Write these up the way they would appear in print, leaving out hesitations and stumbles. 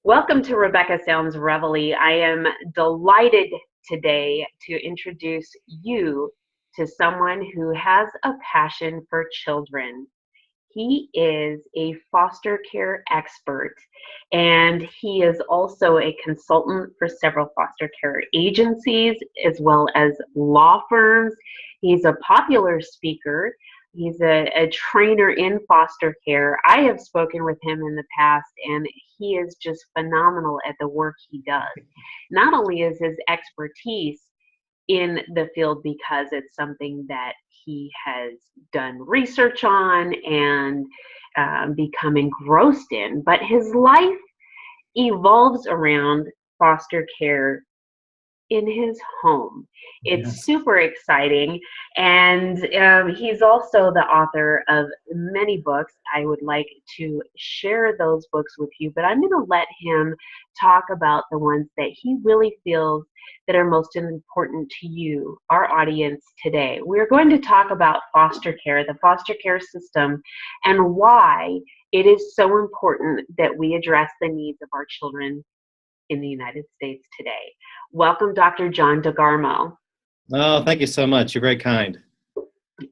Welcome to Rebecca Sounds Reveille. I am delighted today to introduce you to someone who has a passion for children. He is a foster care expert, and he is also a consultant for several foster care agencies as well as law firms. He's a popular speaker. He's a trainer in foster care. I have spoken with him in the past, and he is just phenomenal at the work he does. Not only is his expertise in the field because it's something that he has done research on and become engrossed in, but his life evolves around foster care in his home. It's Yes. super exciting, and he's also the author of many books. I would like to share those books with you, but I'm going to let him talk about the ones that he really feels that are most important to you, our audience today. We're going to talk about foster care, the foster care system, and why it is so important that we address the needs of our children in the United States today. Welcome, Dr. John DeGarmo. Oh, thank you so much. You're very kind.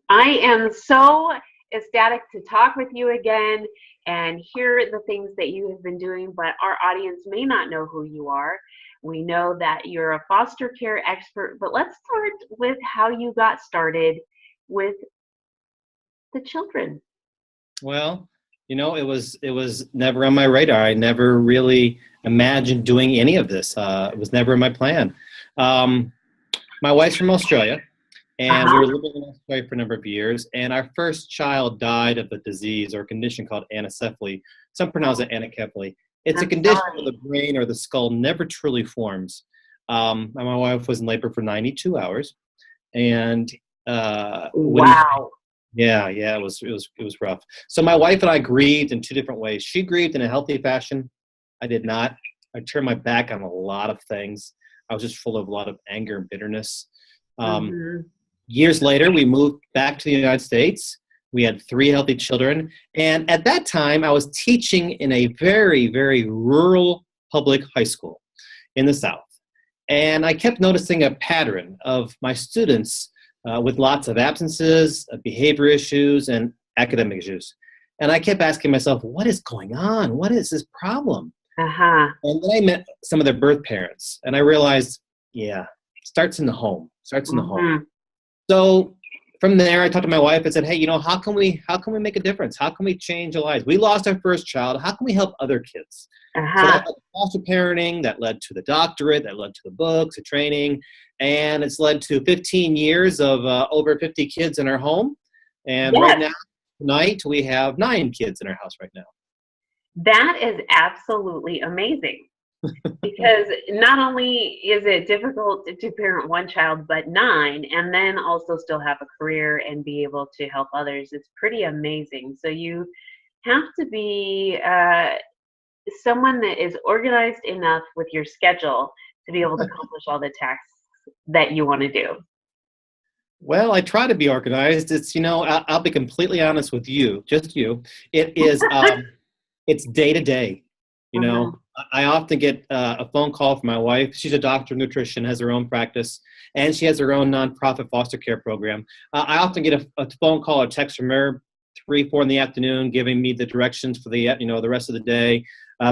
I am so ecstatic to talk with you again and hear the things that you have been doing, but our audience may not know who you are. We know that you're a foster care expert, but let's start with how you got started with the children. Well, it was never on my radar. I never really imagined doing any of this. It was never in my plan. My wife's from Australia, and we were living in Australia for a number of years, and our first child died of a disease or condition called anencephaly. Some pronounce it anencephaly. It's a condition where the brain or the skull never truly forms. My wife was in labor for 92 hours, and Wow. it was rough. So my wife and I grieved in two different ways. She grieved in a healthy fashion. I did not. I turned my back on a lot of things. I was just full of a lot of anger and bitterness. Years later, we moved back to the United States. We had 3 healthy children. And at that time, I was teaching in a very, very rural public high school in the South. And I kept noticing a pattern of my students with lots of absences, behavior issues, and academic issues. And I kept asking myself, what is going on? What is this problem? And then I met some of their birth parents, and I realized, it starts in the home. So from there, I talked to my wife and said, hey, how can we make a difference? How can we change their lives? We lost our first child. How can we help other kids? So that led to foster parenting, that led to the doctorate, that led to the books, the training, and it's led to 15 years of over 50 kids in our home. And right now, tonight, we have 9 kids in our house right now. That is absolutely amazing. Because not only is it difficult to parent one child, but 9, and then also still have a career and be able to help others. It's pretty amazing. So you have to be someone that is organized enough with your schedule to be able to accomplish all the tasks that you want to do. Well, I try to be organized. It's, I'll be completely honest with you, just you. It is, it's day to day. I often get a phone call from my wife. She's a doctor of nutrition, has her own practice, and she has her own nonprofit foster care program. I often get a phone call or text from her 3, 4 in the afternoon, giving me the directions for the rest of the day,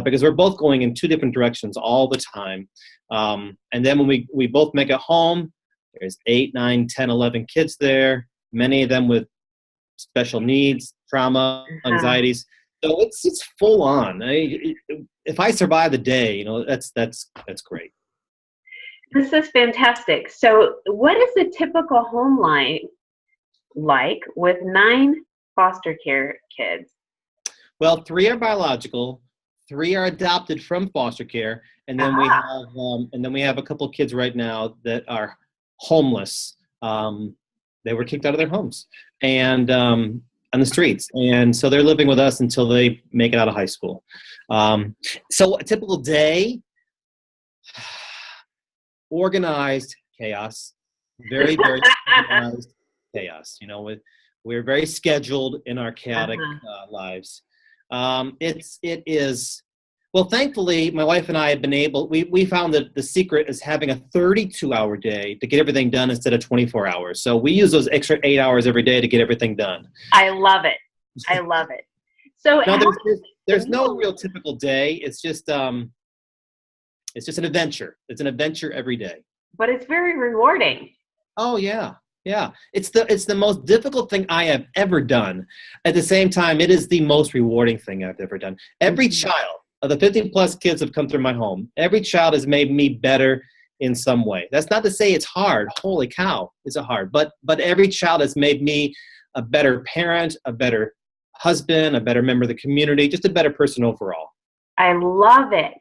because we're both going in 2 different directions all the time. And then when we both make it home, there's 8, 9, 10, 11 kids there, many of them with special needs, trauma, anxieties. So it's full on. If I survive the day, that's great. This is fantastic. So what is a typical home life like with 9 foster care kids? Well, 3 are biological, 3 are adopted from foster care, and then we have a couple of kids right now that are homeless. They were kicked out of their homes and on the streets, and so they're living with us until they make it out of high school. So a typical day: organized chaos, Very, very organized chaos. You know, we're very scheduled in our chaotic Uh-huh. lives. It is. Well, thankfully, my wife and I have been able. We found that the secret is having a 32-hour day to get everything done instead of 24 hours. So we use those extra 8 hours every day to get everything done. I love it. I love it. So No, how the there's no meal, real typical day. It's just an adventure. It's an adventure every day. but it's very rewarding. Oh yeah, yeah. It's the most difficult thing I have ever done. At the same time, it is the most rewarding thing I've ever done. Every Mhm. child of the 50 plus kids have come through my home. Every child has made me better in some way. That's not to say it's hard. Holy cow, is it hard? But every child has made me a better parent, a better husband, a better member of the community, just a better person overall. I love it.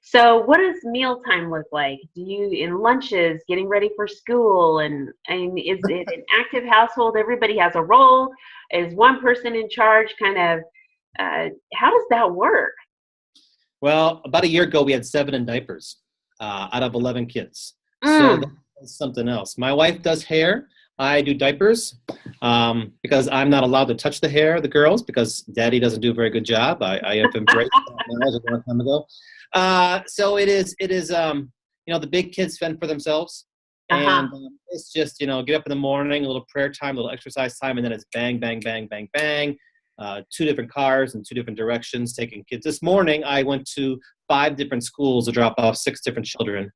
So what does mealtime look like? Do you in lunches, getting ready for school, and is it an active household? Everybody has a role. Is one person in charge? Kind of. How does that work? Well, about a year ago, we had 7 in diapers out of 11 kids. So Mm. that's something else. My wife does hair. I do diapers because I'm not allowed to touch the hair of the girls because Daddy doesn't do a very good job. I have embraced that knowledge a long time ago. So the big kids fend for themselves. Uh-huh. And it's just, get up in the morning, a little prayer time, a little exercise time, and then it's bang, bang, bang, bang, bang. 2 different cars in 2 different directions taking kids. This morning, I went to 5 different schools to drop off 6 different children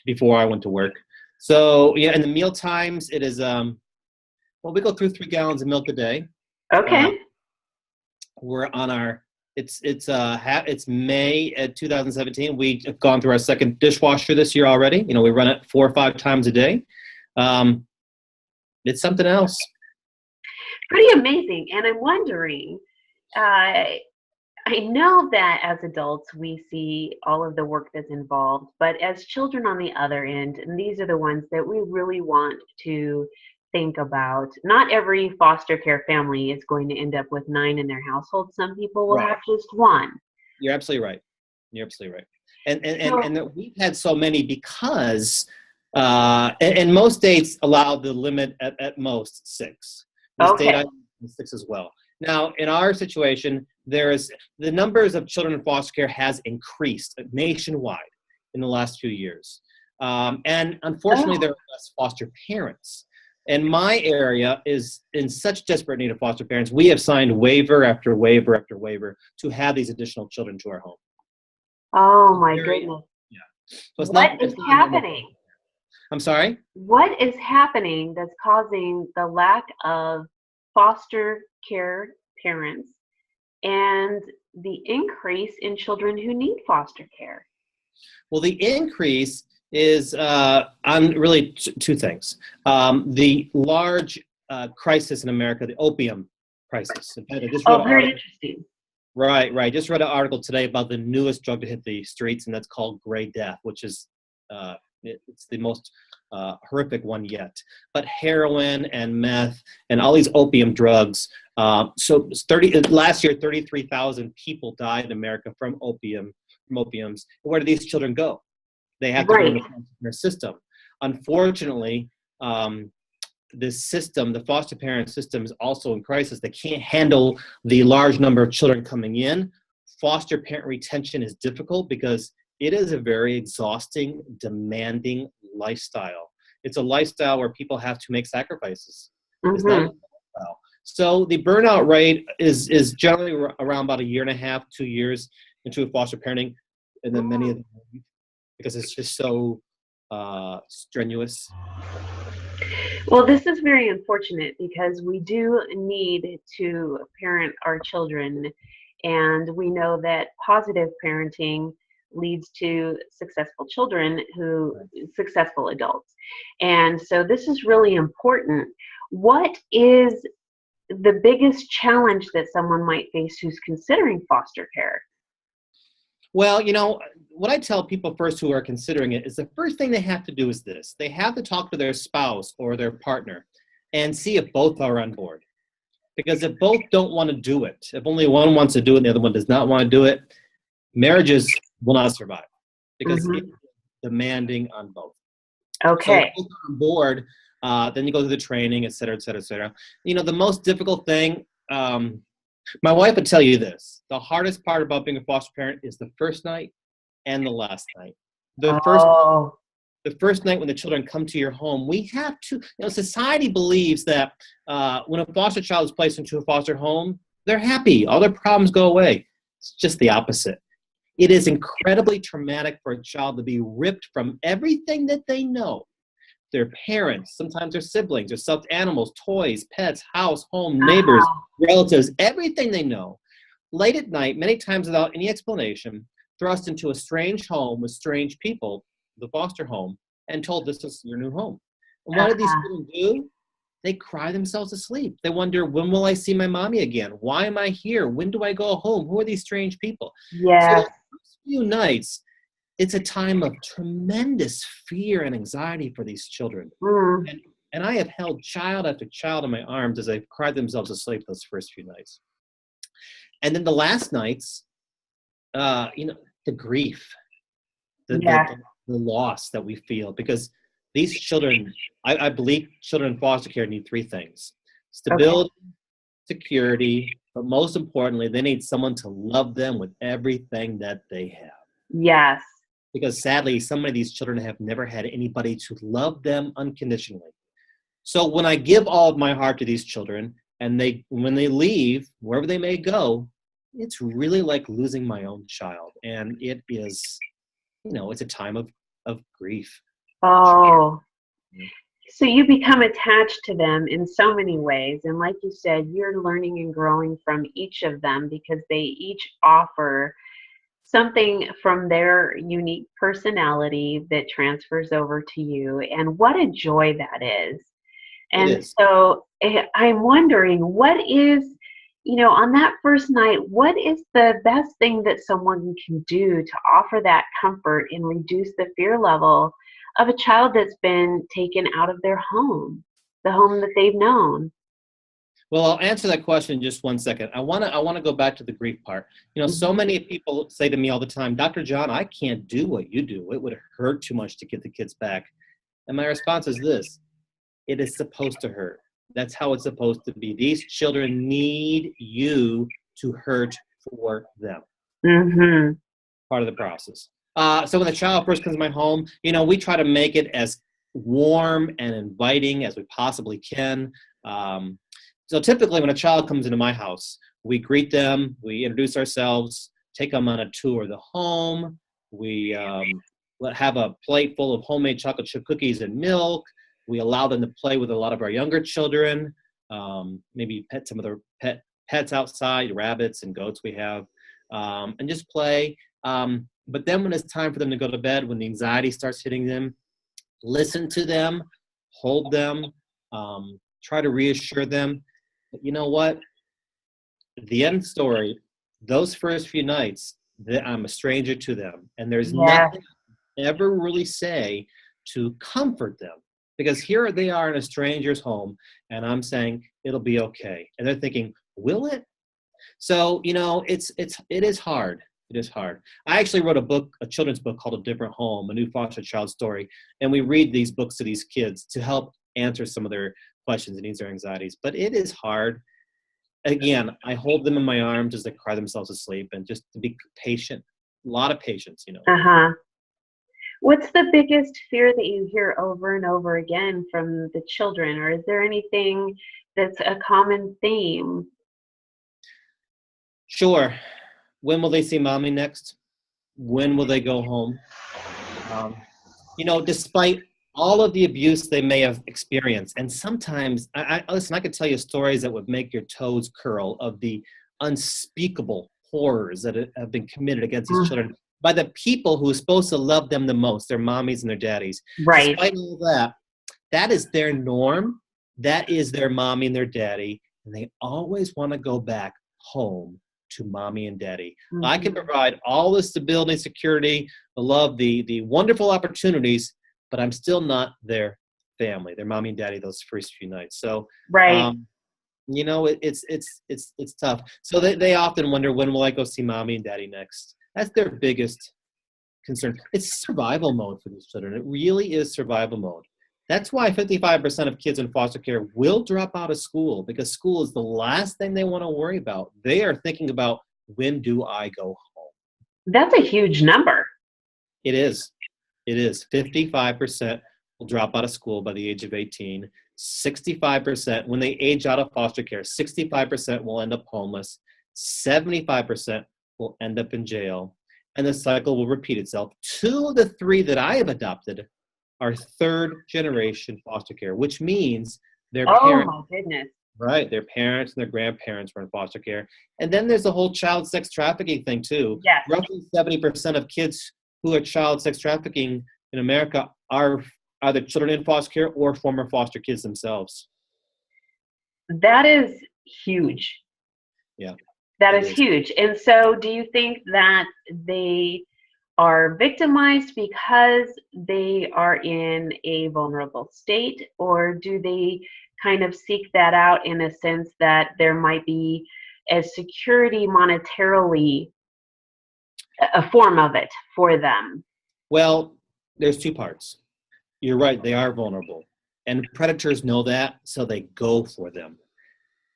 before I went to work. So, yeah, in the meal times, it is, we go through 3 gallons of milk a day. Uh, Okay. we're on our, it's May 2017. We have gone through our second dishwasher this year already. We run it 4 or 5 times a day. It's something else. Pretty amazing. And I'm wondering, I know that as adults we see all of the work that's involved, but as children on the other end, and these are the ones that we really want to think about. Not every foster care family is going to end up with 9 in their household. Some people will Right. have just 1. You're absolutely right. You're absolutely right. So, And that we've had so many because and most states allow the limit at most 6. The state I okay. live in is 6 as well. Now, in our situation, the numbers of children in foster care has increased nationwide in the last few years. And unfortunately, Oh, there are less foster parents. And my area is in such desperate need of foster parents. We have signed waiver after waiver after waiver to have these additional children to our home. oh So my very, goodness. yeah. So What is it's not a normal thing. happening? I'm sorry? What is happening that's causing the lack of foster care parents and the increase in children who need foster care? Well, the increase is on really 2 things. The large crisis in America, the opium crisis. In fact, I just read Oh, an very article. interesting. Right. Just read an article today about the newest drug to hit the streets, and that's called Gray Death, which is it's the most horrific one yet. But heroin and meth and all these opium drugs. So last year, 33,000 people died in America from opiums. Where do these children go? They have to go Right. into their system. Unfortunately, the foster parent system is also in crisis. They can't handle the large number of children coming in. Foster parent retention is difficult because it is a very exhausting, demanding lifestyle. It's a lifestyle where people have to make sacrifices. It's not a Hmm. lifestyle. So the burnout rate is generally around about 1.5 years, 2 years into a foster parenting, and then many of them leave because it's just so strenuous. Well, this is very unfortunate because we do need to parent our children, and we know that positive parenting leads to successful children who successful adults. And so this is really important. What is the biggest challenge that someone might face who's considering foster care? Well, what I tell people first who are considering it is the first thing they have to do is this. They have to talk to their spouse or their partner and see if both are on board. Because if both don't want to do it, if only one wants to do it and the other one does not want to do it, marriages will not survive because Hmm. it's demanding on both. So Okay. once they're on board, then you go through the training, et cetera, et cetera, et cetera. The most difficult thing, my wife would tell you this, the hardest part about being a foster parent is the first night and the last night. The first Oh, the first night when the children come to your home, we have to, society believes that when a foster child is placed into a foster home, they're happy, all their problems go away. It's just the opposite. It is incredibly traumatic for a child to be ripped from everything that they know. Their parents, sometimes their siblings, their stuffed animals, toys, pets, house, home, neighbors, uh-huh. relatives, everything they know. Late at night, many times without any explanation, thrust into a strange home with strange people, the foster home, and told this is your new home. And what do these Uh-huh. children do? They cry themselves to sleep. They wonder, when will I see my mommy again? Why am I here? When do I go home? Who are these strange people? So Yes. those first few nights, it's a time of tremendous fear and anxiety for these children. Mm. And I have held child after child in my arms as they've cried themselves to sleep those first few nights. And then the last nights, the grief, the, the, Yes. the, the loss that we feel, because these children, I believe children in foster care need three things: Okay. stability, security, but most importantly, they need someone to love them with everything that they have. Yes. Because sadly, some of these children have never had anybody to love them unconditionally. So when I give all of my heart to these children, and when they leave, wherever they may go, it's really like losing my own child. And it is, it's a time of grief. Oh. So you become attached to them in so many ways. And like you said, you're learning and growing from each of them because they each offer something from their unique personality that transfers over to you. And what a joy that is. It And is. so I'm wondering, what is, on that first night, what is the best thing that someone can do to offer that comfort and reduce the fear level of a child that's been taken out of their home, the home that they've known? Well, I'll answer that question in just one second. I wanna go back to the grief part. So Mhm. many people say to me all the time, Dr. John, I can't do what you do. It would hurt too much to get the kids back. And my response is this: it is supposed to hurt. That's how it's supposed to be. These children need you to hurt for them. Mhm. Part of the process. So when the child first comes to my home, we try to make it as warm and inviting as we possibly can. So typically when a child comes into my house, we greet them, we introduce ourselves, take them on a tour of the home. We have a plate full of homemade chocolate chip cookies and milk. We allow them to play with a lot of our younger children, maybe pet some of their pets outside, rabbits and goats we have, and just play. But then when it's time for them to go to bed, when the anxiety starts hitting them, listen to them, hold them, try to reassure them. But you know what? The end story, those first few nights, that I'm a stranger to them. And there's Yes. nothing I ever really say to comfort them. Because here they are in a stranger's home, and I'm saying, it'll be okay. And they're thinking, will it? So, it is hard. It is hard. I actually wrote a children's book called A Different Home, a new foster child story. And we read these books to these kids to help answer some of their questions and needs, their anxieties. But it is hard. Again, I hold them in my arms as they cry themselves to sleep, and just to be patient. A lot of patience. Uh-huh. What's the biggest fear that you hear over and over again from the children, or is there anything that's a common theme? Sure. When will they see mommy next? When will they go home? Um, despite all of the abuse they may have experienced, and sometimes, listen, I could tell you stories that would make your toes curl of the unspeakable horrors that have been committed against these Mm. children by the people who are supposed to love them the most, their mommies and their daddies. Right. Despite all that, that is their norm. That is their mommy and their daddy, and they always want to go back home to mommy and daddy. I can Mhm. provide all the stability, security, the love, the wonderful opportunities, but I'm still not their family, their mommy and daddy those first few nights. So, Right. um, it's tough. So they often wonder, when will I go see mommy and daddy next? That's their biggest concerned. It's survival mode for these children. It really is survival mode. That's why 55% of kids in foster care will drop out of school, because school is the last thing they want to worry about. They are thinking about, when do I go home? That's a huge number. It is. It is. 55% will drop out of school by the age of 18. 65%, when they age out of foster care, 65% will end up homeless. 75% will end up in jail. And the cycle will repeat itself. 2 of the 3 that I have adopted are third generation foster care, which means their parents, my goodness. right, their parents and their grandparents were in foster care. And then there's the whole child sex trafficking thing too. Yes. Roughly 70% of kids who are child sex trafficking in America are either children in foster care or former foster kids themselves. That is huge. Yeah. That is huge. And so do you think that they are victimized because they are in a vulnerable state, or do they kind of seek that out in a sense that there might be a security monetarily, a form of it for them? Well, there's 2 parts. You're right, they are vulnerable. And predators know that, so they go for them.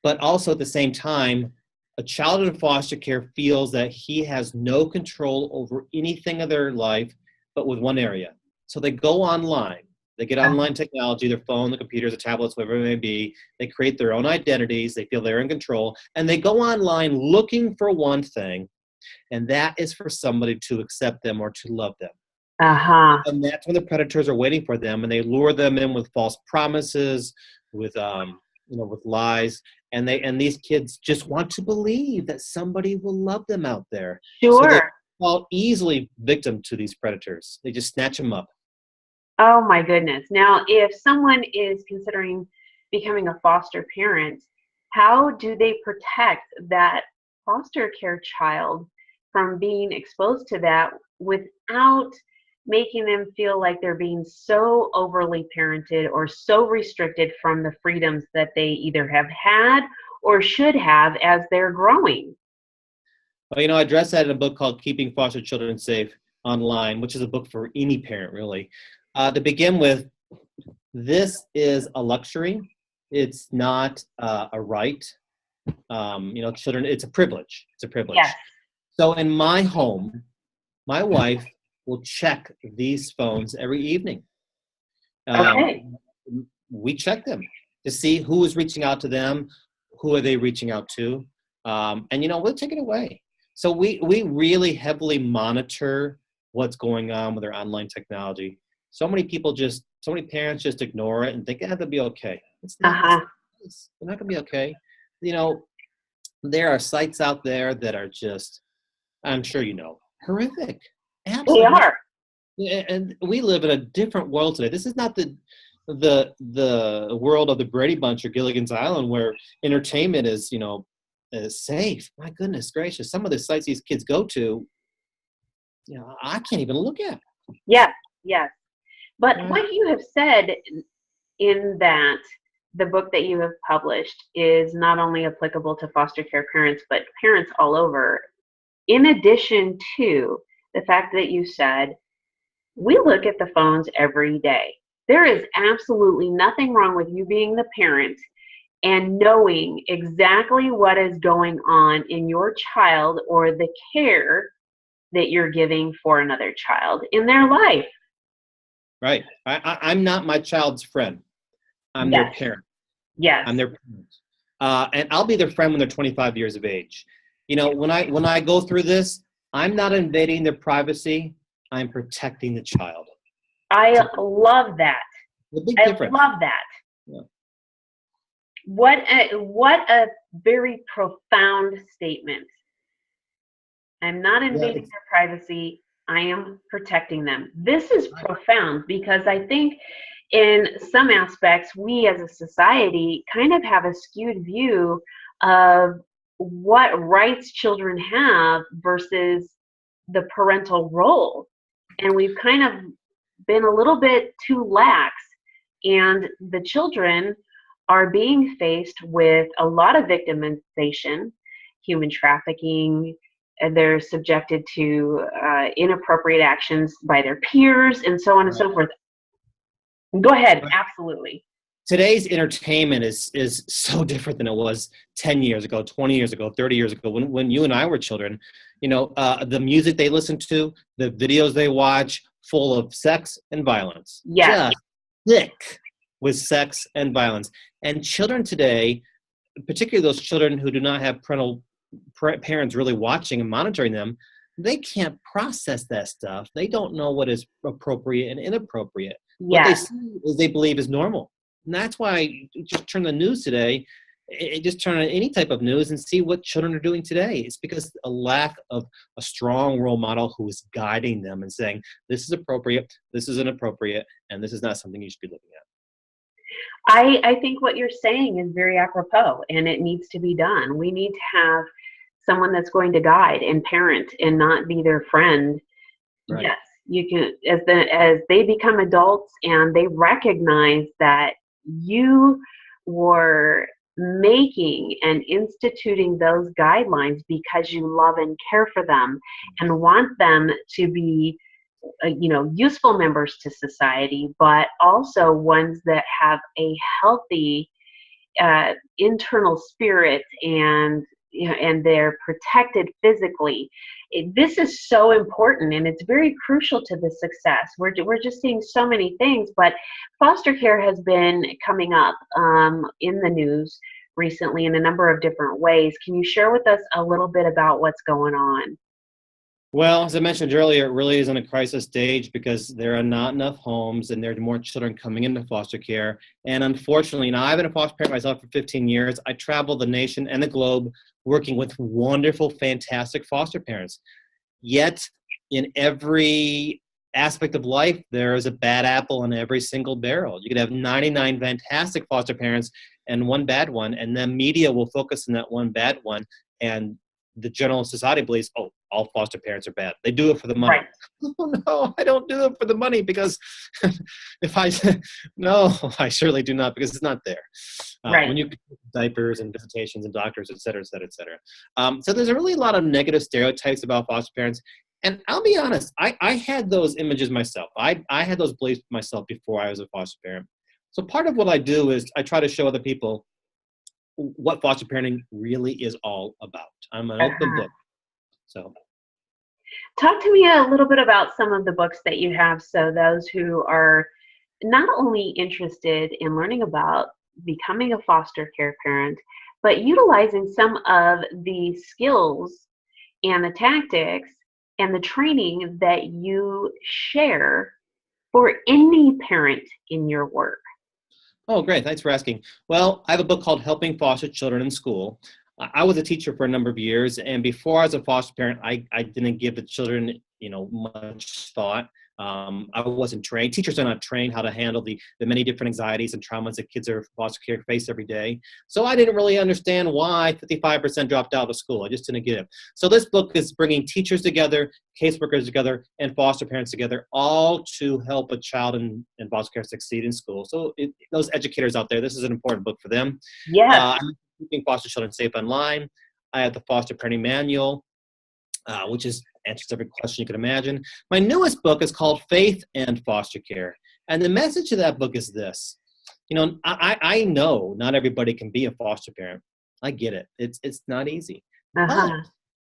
But also at the same time, a child in foster care feels that he has no control over anything of their life but with one area. So they go online. They get online technology, their phone, the computers, the tablets, whatever it may be. They create their own identities. They feel they're in control. And they go online looking for one thing, and that is for somebody to accept them or to love them. And that's when the predators are waiting for them, and they lure them in with false promises, with with lies, and these kids just want to believe that somebody will love them out there. Sure. So they fall easily victim to these predators. They just snatch them up. Oh my goodness. Now, if someone is considering becoming a foster parent, how do they protect that foster care child from being exposed to that without making them feel like they're being so overly parented or so restricted from the freedoms that they either have had or should have as they're growing? Well, I address that in a book called Keeping Foster Children Safe Online, which is a book for any parent, really. To begin with, this is a luxury. It's not a right. Children, it's a privilege. It's a privilege. Yes. So in my home, my wife will check these phones every evening. Okay. We check them to see who is reaching out to them, who are they reaching out to, and we'll take it away. So we really heavily monitor what's going on with their online technology. So many parents just ignore it and think, they'll be okay. It's not. They're not going to be okay. There are sites out there that are just, I'm sure horrific. Absolutely. They are. And we live in a different world today. This is not the world of the Brady Bunch or Gilligan's Island, where entertainment is safe. My goodness gracious, some of the sites these kids go to, I can't even look at. Yes. But what you have said in that the book that you have published is not only applicable to foster care parents, but parents all over. In addition to the fact that you said, we look at the phones every day. There is absolutely nothing wrong with you being the parent and knowing exactly what is going on in your child or the care that you're giving for another child in their life. Right. I'm not my child's friend. I'm their parent. Yes. I'm their parent. And I'll be their friend when they're 25 years of age. When I go through this, I'm not invading their privacy. I'm protecting the child. I love that. I love that. Yeah. What a very profound statement. I'm not invading their privacy. I am protecting them. This is profound, because I think in some aspects, we as a society kind of have a skewed view of what rights children have versus the parental role. And we've kind of been a little bit too lax, and the children are being faced with a lot of victimization, human trafficking, they're subjected to inappropriate actions by their peers and so on and Right. so forth. Go ahead. Right. Absolutely. Today's entertainment is so different than it was 10 years ago, 20 years ago, 30 years ago, when you and I were children. The music they listen to, the videos they watch, full of sex and violence, Yes. just thick with sex and violence. And children today, particularly those children who do not have parents really watching and monitoring them, they can't process that stuff. They don't know what is appropriate and inappropriate. What they Yes. see is they believe is normal. And that's why you just turn the news today, just turn on any type of news and see what children are doing today. It's because a lack of a strong role model who is guiding them and saying, this is appropriate, this is inappropriate, and this is not something you should be looking at. I think what you're saying is very apropos, and it needs to be done. We need to have someone that's going to guide and parent and not be their friend. Right. Yes, you can, as they become adults and they recognize that you were making and instituting those guidelines because you love and care for them and want them to be useful members to society, but also ones that have a healthy internal spirit, and and they're protected physically. This is so important, and it's very crucial to the success. We're just seeing so many things, but foster care has been coming up in the news recently in a number of different ways. Can you share with us a little bit about what's going on? Well, as I mentioned earlier, it really is in a crisis stage because there are not enough homes and there are more children coming into foster care. And unfortunately, now I've been a foster parent myself for 15 years. I travel the nation and the globe working with wonderful, fantastic foster parents. Yet, in every aspect of life, there is a bad apple in every single barrel. You could have 99 fantastic foster parents and one bad one, and then media will focus on that one bad one, and the general society believes, oh, all foster parents are bad. They do it for the money. Right. Oh, no, I don't do it for the money because no, I surely do not, because it's not there. Right. When you diapers and visitations and doctors, et cetera, et cetera, et cetera. So there's a really lot of negative stereotypes about foster parents. And I'll be honest, I had those images myself. I had those beliefs myself before I was a foster parent. So part of what I do is I try to show other people what foster parenting really is all about. I'm an open book. So talk to me a little bit about some of the books that you have, so those who are not only interested in learning about becoming a foster care parent, but utilizing some of the skills and the tactics and the training that you share for any parent in your work. Oh, great. Thanks for asking. Well, I have a book called Helping Foster Children in School. I was a teacher for a number of years, and before I was a foster parent, I didn't give the children, much thought. I wasn't trained. Teachers are not trained how to handle the many different anxieties and traumas that kids are foster care face every day. So I didn't really understand why 55% dropped out of school. I just didn't get it. So this book is bringing teachers together, caseworkers together, and foster parents together, all to help a child in foster care succeed in school. So those educators out there, this is an important book for them. Yes. I'm keeping foster children safe online. I have the foster parenting manual, which answers every question you can imagine. My newest book is called Faith and Foster Care. And the message of that book is this. I know not everybody can be a foster parent. I get it. It's not easy. But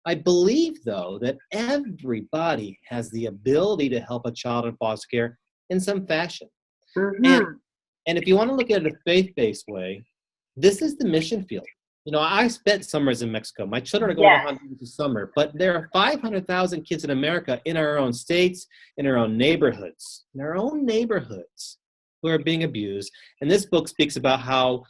I believe, though, that everybody has the ability to help a child in foster care in some fashion. And if you want to look at it a faith-based way, this is the mission field. I spent summers in Mexico. My children are going to Honduras this summer, but there are 500,000 kids in America, in our own states, in our own neighborhoods, who are being abused. And this book speaks about how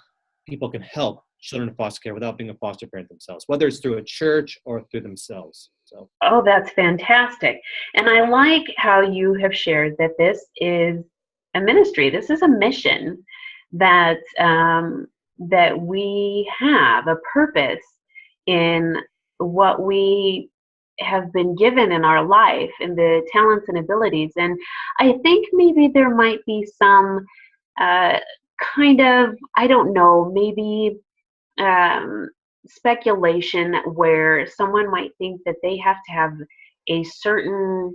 people can help children in foster care without being a foster parent themselves, whether it's through a church or through themselves. So. Oh, that's fantastic. And I like how you have shared that this is a ministry. This is a mission that that we have a purpose in what we have been given in our life and the talents and abilities. And I think maybe there might be some kind of, I don't know, maybe speculation where someone might think that they have to have a certain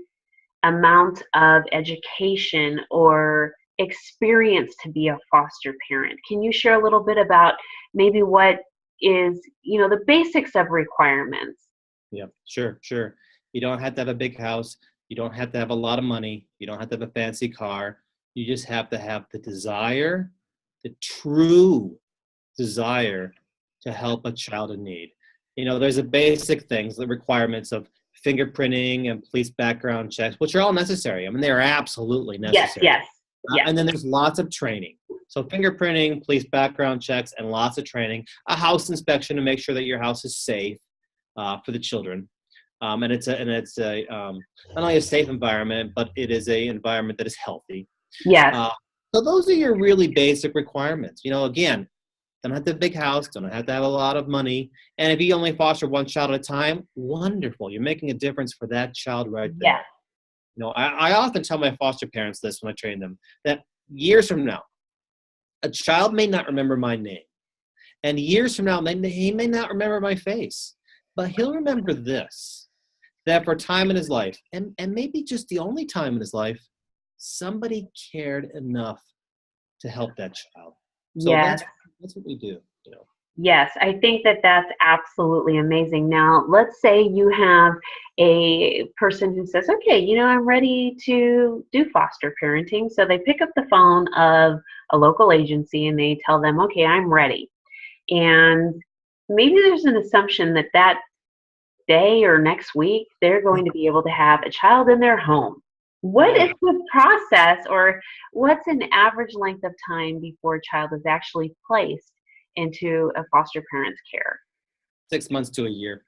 amount of education or experience to be a foster parent. Can you share a little bit about maybe what is, the basics of requirements? Yeah, sure, sure. You don't have to have a big house. You don't have to have a lot of money. You don't have to have a fancy car. You just have to have the desire, the true desire to help a child in need. There's a basic things, the requirements of fingerprinting and police background checks, which are all necessary. I mean, they are absolutely Yes, necessary. yes, yes. And then there's lots of training. So fingerprinting, police background checks, and lots of training. A house inspection to make sure that your house is safe for the children. And it's not only a safe environment, but it is a environment that is healthy. Yes. So those are your really basic requirements. Again, don't have to have a big house, don't have to have a lot of money. And if you only foster one child at a time, wonderful. You're making a difference for that child right there. Yes. I often tell my foster parents this when I train them, that years from now, a child may not remember my name. And years from now, he may not remember my face. But he'll remember this, that for a time in his life, and maybe just the only time in his life, somebody cared enough to help that child. So Yes. that's what we do. Yes, I think that that's absolutely amazing. Now, let's say you have a person who says, okay, I'm ready to do foster parenting. So they pick up the phone of a local agency and they tell them, okay, I'm ready. And maybe there's an assumption that that day or next week, they're going to be able to have a child in their home. What is the process, or what's an average length of time before a child is actually placed into a foster parent's care? 6 months to a year.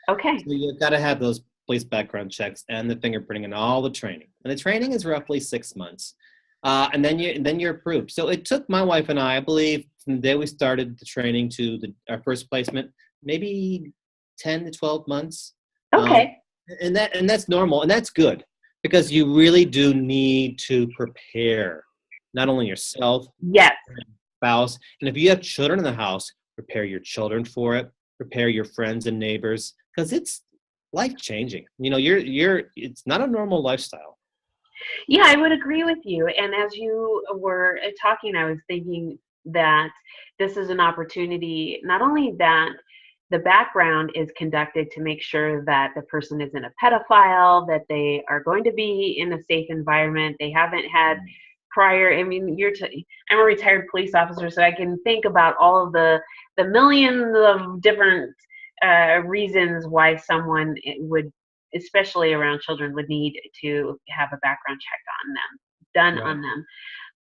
Okay. So you've got to have those police background checks and the fingerprinting and all the training. And the training is roughly 6 months. And then you're approved. So it took my wife and I believe, from the day we started the training to our first placement, maybe 10 to 12 months. Okay. And that's normal, and that's good, because you really do need to prepare not only yourself, Yes. spouse, and if you have children in the house, prepare your children for it, prepare your friends and neighbors, because it's life-changing. It's not a normal lifestyle. Yeah, I would agree with you. And as you were talking, I was thinking that this is an opportunity, not only that the background is conducted to make sure that the person isn't a pedophile, that they are going to be in a safe environment, they haven't had prior, I mean, I'm a retired police officer, so I can think about all of the millions of different reasons why someone would, especially around children, would need to have a background check on them, done Right. on them.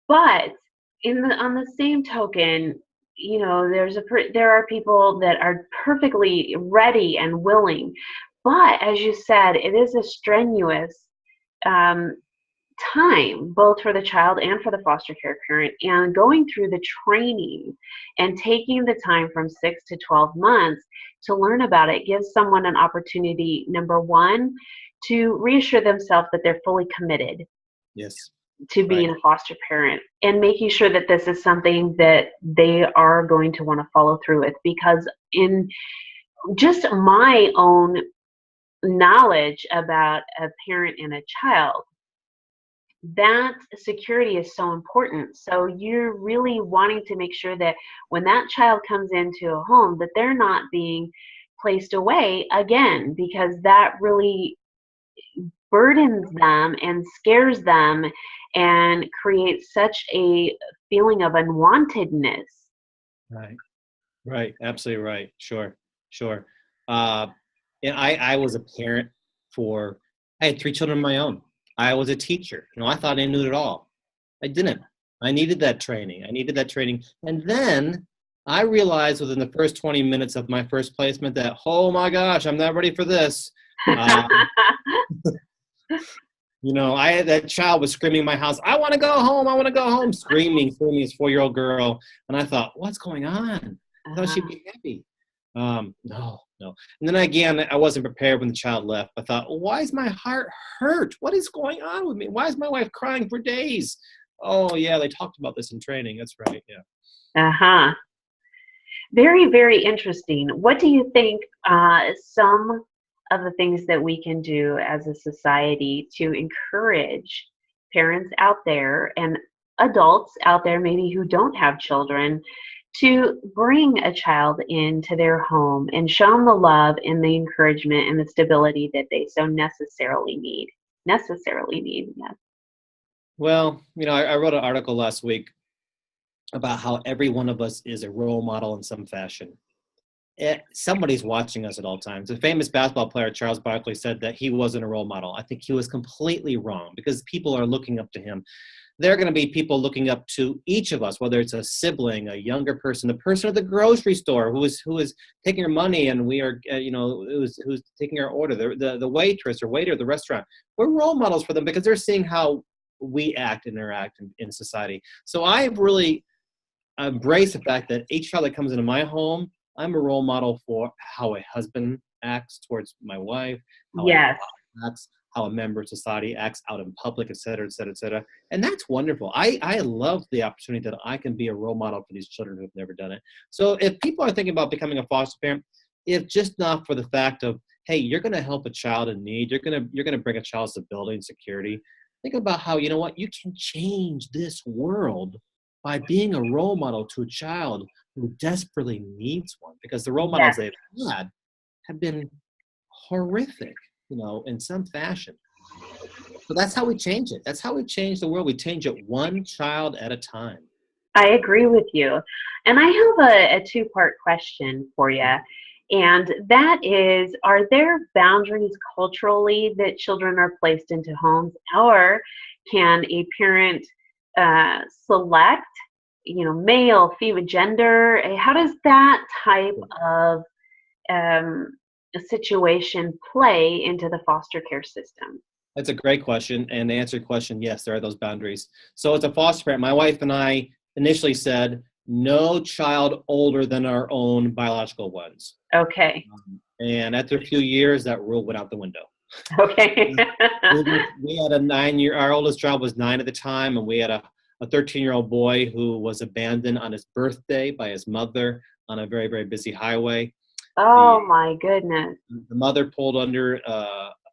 But on the same token, there are people that are perfectly ready and willing, but as you said, it is a strenuous time, both for the child and for the foster care parent, and going through the training and taking the time from 6 to 12 months to learn about it gives someone an opportunity, number one, to reassure themselves that they're fully committed. Yes. To being a foster parent, and making sure that this is something that they are going to want to follow through with, because in just my own knowledge about a parent and a child, that security is so important. So you're really wanting to make sure that when that child comes into a home, that they're not being placed away again, because that really burdens them and scares them and creates such a feeling of unwantedness. Right. Absolutely right. Sure. I was a parent I had 3 children of my own. I was a teacher. I thought I knew it all. I didn't. I needed that training. And then I realized within the first 20 minutes of my first placement that, oh my gosh, I'm not ready for this. That child was screaming in my house, I want to go home, screaming, this 4-year-old girl. And I thought, what's going on? I thought she'd be happy. No. And then again, I wasn't prepared when the child left. I thought, why is my heart hurt? What is going on with me? Why is my wife crying for days? Oh, yeah, they talked about this in training. That's right, yeah. Very, very interesting. What do you think some of the things that we can do as a society to encourage parents out there and adults out there, maybe who don't have children, to bring a child into their home and show them the love and the encouragement and the stability that they so necessarily need? Necessarily need, yes. Well, I wrote an article last week about how every one of us is a role model in some fashion. Somebody's watching us at all times. The famous basketball player Charles Barkley said that he wasn't a role model. I think he was completely wrong because people are looking up to him. There are going to be people looking up to each of us, whether it's a sibling, a younger person, the person at the grocery store who is taking our money, and we are, who's taking our order, the waitress or waiter at the restaurant. We're role models for them because they're seeing how we act and interact in society. So I've really embraced the fact that each child that comes into my home, I'm a role model for how a husband acts towards my wife, how a Yes. father acts, how a member of society acts out in public, et cetera, et cetera, et cetera. And that's wonderful. I love the opportunity that I can be a role model for these children who've never done it. So if people are thinking about becoming a foster parent, if just not for the fact of, hey, you're going to help a child in need, you're going to bring a child stability and security, think about how, you know what, you can change this world by being a role model to a child who desperately needs one, because the role models Yes. they've had have been horrific, in some fashion. So that's how we change it. That's how we change the world. We change it one child at a time. I agree with you. And I have a two-part question for you. And that is, are there boundaries culturally that children are placed into homes, or can a parent select, male, female, gender? How does that type of a situation play into the foster care system? That's a great question. And to answer your question, yes, there are those boundaries. So as a foster parent, my wife and I initially said, no child older than our own biological ones. Okay. And after a few years, that rule went out the window. Okay. We had a 9-year, our oldest child was 9 at the time, and we had a 13-year-old boy who was abandoned on his birthday by his mother on a very, very busy highway. Oh my goodness. The mother pulled under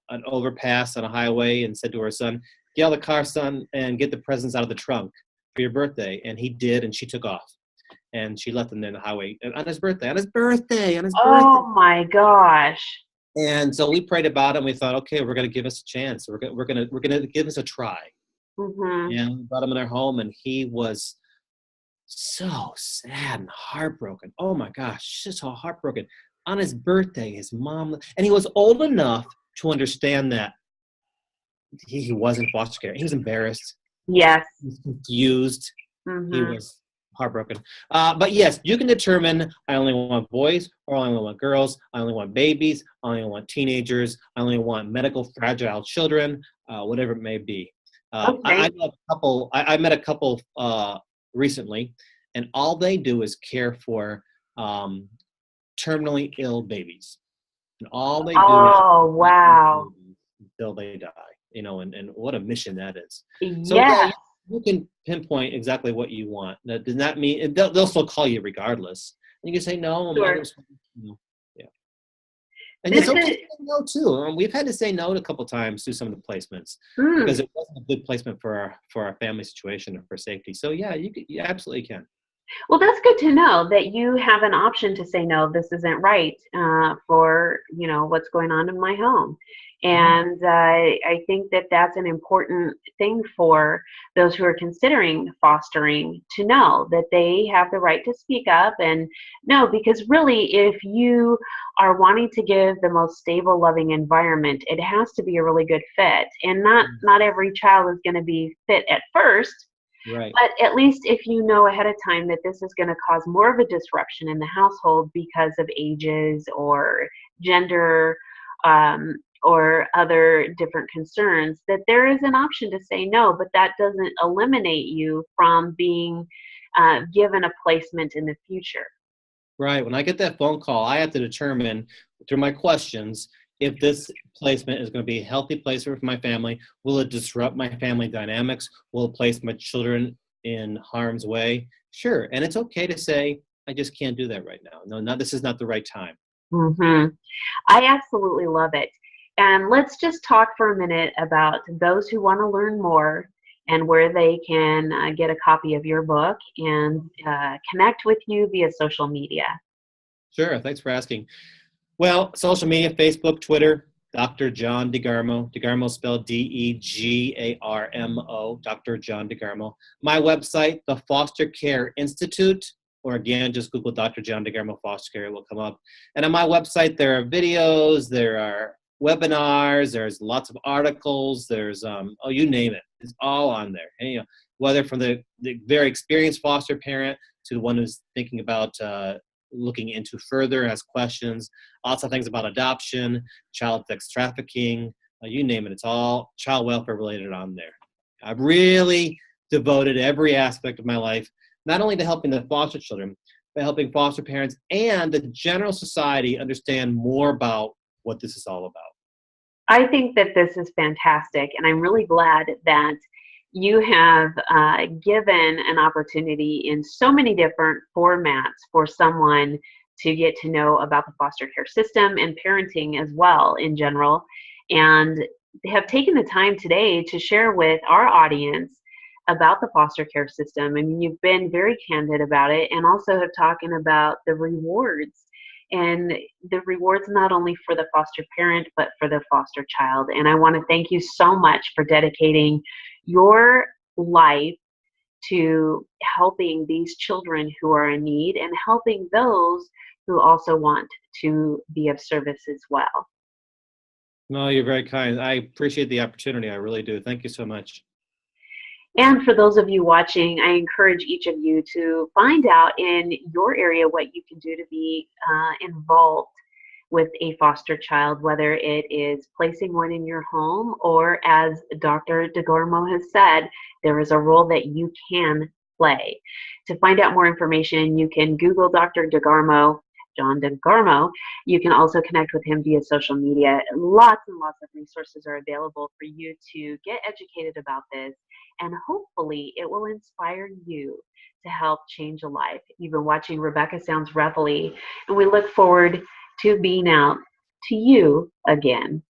an overpass on a highway and said to her son, get out of the car, son, and get the presents out of the trunk for your birthday. And he did, and she took off. And she left him there on the highway on his birthday. Oh my gosh. And so we prayed about it, and we thought, okay, we're going to give us a chance. We're going to give us a try. Mm-hmm. And we brought him in our home, and he was so sad and heartbroken. Oh my gosh, just so heartbroken. On his birthday, his mom, and he was old enough to understand that he wasn't foster care. He was embarrassed. Yes. He was confused. Mm-hmm. He was heartbroken. But yes, you can determine, I only want boys, or I only want girls. I only want babies. I only want teenagers. I only want medical fragile children, whatever it may be. Okay. I met a couple recently, and all they do is care for terminally ill babies. And all they do Oh, wow. until they die, and what a mission that is. So Yes. yeah, you can pinpoint exactly what you want. That does not mean they'll still call you regardless. And you can say no. Sure. Yeah. And it's okay to say no too. We've had to say no a couple times to some of the placements because it wasn't a good placement for our family situation or for safety. So yeah, you absolutely can. Well, that's good to know that you have an option to say, no, this isn't right for, what's going on in my home. And I think that that's an important thing for those who are considering fostering to know that they have the right to speak up and no, because really, if you are wanting to give the most stable, loving environment, it has to be a really good fit. And not every child is going to be fit at first. Right. But at least if you know ahead of time that this is going to cause more of a disruption in the household because of ages or gender or other different concerns, that there is an option to say no, but that doesn't eliminate you from being given a placement in the future. Right. When I get that phone call, I have to determine through my questions if this placement is going to be a healthy placement for my family. Will it disrupt my family dynamics? Will it place my children in harm's way? Sure. And it's okay to say, I just can't do that right now. No, no, this is not the right time. Mm-hmm. I absolutely love it. And let's just talk for a minute about those who want to learn more and where they can get a copy of your book and connect with you via social media. Sure, thanks for asking. Well, social media, Facebook, Twitter, Dr. John DeGarmo. DeGarmo spelled DeGarmo, Dr. John DeGarmo. My website, the Foster Care Institute, or again, just Google Dr. John DeGarmo Foster Care, it will come up. And on my website, there are videos, there are webinars, there's lots of articles, there's, you name it. It's all on there. And, you know, whether from the very experienced foster parent to the one who's thinking about looking into further, has questions, lots of things about adoption, child sex trafficking, you name it. It's all child welfare related on there. I've really devoted every aspect of my life, not only to helping the foster children, but helping foster parents and the general society understand more about what this is all about. I think that this is fantastic, and I'm really glad that you have given an opportunity in so many different formats for someone to get to know about the foster care system and parenting as well in general, and have taken the time today to share with our audience about the foster care system. I mean, you've been very candid about it and also have talking about the rewards and the rewards not only for the foster parent but for the foster child. And I want to thank you so much for dedicating your life to helping these children who are in need and helping those who also want to be of service as well. No, you're very kind. I appreciate the opportunity. I really do. Thank you so much. And for those of you watching, I encourage each of you to find out in your area what you can do to be involved with a foster child, whether it is placing one in your home or, as Dr. DeGarmo has said, there is a role that you can play. To find out more information, you can Google Dr. DeGarmo, John DeGarmo. You can also connect with him via social media. Lots and lots of resources are available for you to get educated about this, and hopefully it will inspire you to help change a life. You've been watching Rebecca Sounds Reveille, and we look forward to being out to you again.